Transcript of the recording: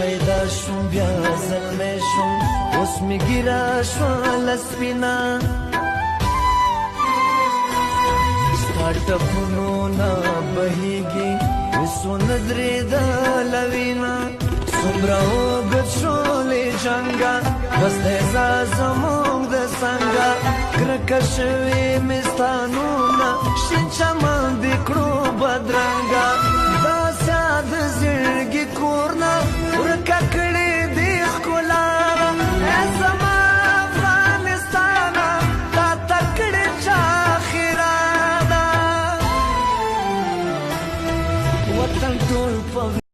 پیدا شوم بیا زلمی شوم اوس می ګیره شوه لسپینا ستا ټپونو نه بهیږي وسونه درېدله وینا څومره اوږد شولې جنګه بس دی ځه زموږ د څنګه کرکه شوې مې ستا نوم نه شین چمن دې کړو بدرنګه